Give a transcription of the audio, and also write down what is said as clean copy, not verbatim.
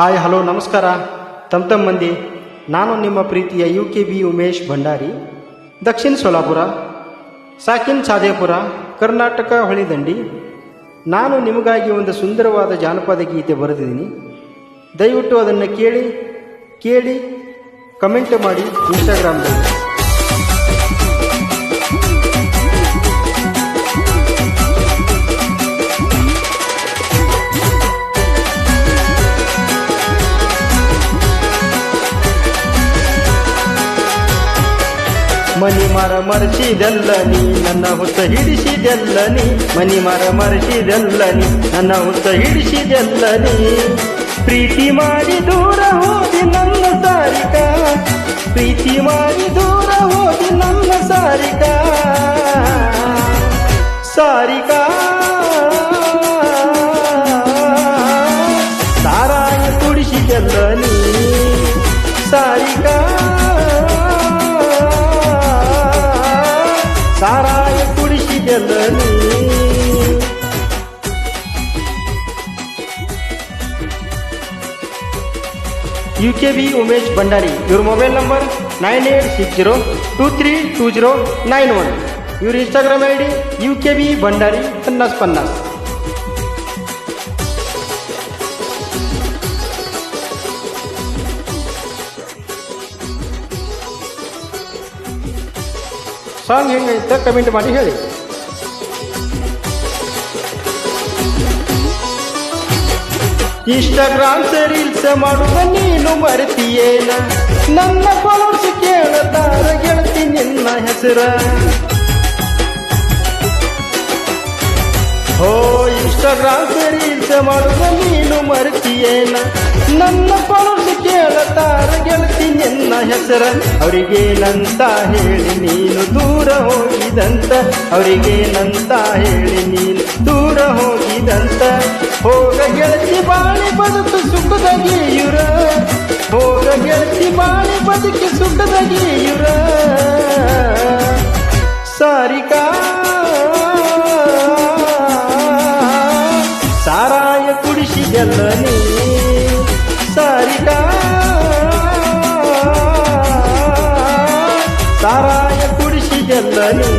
Hi hello ನಮಸ್ಕಾರ ತಮ್ಮ ಮಂದಿ. ನಾನು ನಿಮ್ಮ ಪ್ರೀತಿಯ UKB ಉಮೇಶ್ ಭಂಡಾರಿ, ದಕ್ಷಿಣ ಸೋಲಾಪುರ, ಸಾಕಿನ್ ಚಾದೇಪುರ, ಕರ್ನಾಟಕ ಹೊಳಿದಂಡಿ. ನಾನು ನಿಮಗಾಗಿ ಒಂದು ಸುಂದರವಾದ ಜಾನಪದ ಗೀತೆ ಬರೆದಿದ್ದೀನಿ. ದಯವಿಟ್ಟು ಅದನ್ನು ಕೇಳಿ ಕಮೆಂಟ್ ಮಾಡಿ ಇನ್ಸ್ಟಾಗ್ರಾಮ್ದಲ್ಲಿ. ಮನಿ ಮರ ಮರೆಸಿದೆಲ್ಲ ನೀ ನನ್ನ ಹುತ್ತ ಹಿಡಿಸಿದೆಲ್ಲ ನೀ, ಮನಿ ಮರ ಮರೆಸಿದೆಲ್ಲ ನೀ ನನ್ನ ಹುತ್ತ ಹಿಡಿಸಿದೆಲ್ಲ ನೀ. ಪ್ರೀತಿ ಮಾಡಿ ದೂರ ಹೋದಿ ನನ್ನ ಸಾರಿಕ, ಪ್ರೀತಿ ಮಾಡಿ ದೂರ ಹೋದಿ ನನ್ನ ಸಾರಿಕ, ಸಾರಿಕ ಸಾರಾಯ ಕುಡಿಸಿದೆಲ್ಲ ನೀ, ಸಾರಿಕ ಸಾರಾಯ ಕುಡಿಸಿದೆಲ್ಲ ನೀ. UKB ಉಮೇಶ್ ಭಂಡಾರಿ. ಇವ್ರ ಮೊಬೈಲ್ ನಂಬರ್ 9860232091. ಇವ್ರ Instagram ID UKB Bhandari 5050. Song ಹೆಂಗೈತೆ ಕಮೆಂಟ್ ಮಾಡಿ ಹೇಳಿ. ಇನ್ಸ್ಟಾಗ್ರಾಮ್ ರೀಲ್ಸ್ ಮಾಡುವ ನೀನು ಮರೆತಿಯೇನ, ನನ್ನ ಫಾಲೋವರ್ಸ್ ಕೇಳತಾರ ಗೆಳತಿ ನಿನ್ನ ಹೆಸರ. ಓ ಇನ್ಸ್ಟಾಗ್ರಾಮ್ ರೀಲ್ಸ್ ಮಾಡುವ ನೀನು ಮರೆತಿಯೇನ, ನನ್ನ ಫಾಲೋವರ್ಸ್ ಕೇಳತಾರ ಗೆಳತಿ ನಿನ್ನ ಹೆಸರ. ಅವರಿಗೇನಂತ ಹೇಳಿ ನೀನು ದೂರ ಹೋಗಿದಂತ, ಅವರಿಗೇನಂತ ಹೇಳಿ ನೀನು ದೂರ ಹೋಗಿದಂತ. ಹೋಗ ಗೆಳತಿ ಬಾಳಿ ಬದುಕು ಸುಖದಗಿಯುರ, ಹೋಗ ಗೆಳತಿ ಬಾಳಿ ಬದುಕಿ ಸುಖದಗಿಯುರ. ಸಾರಿಕಾ ಸಾರಾಯ ಕುಡಿಸಿದೆಲ್ಲ ನೀ, ಸಾರಿಕಾ ಸಾರಾಯ ಕುಡಿಸಿದೆಲ್ಲ ನೀ.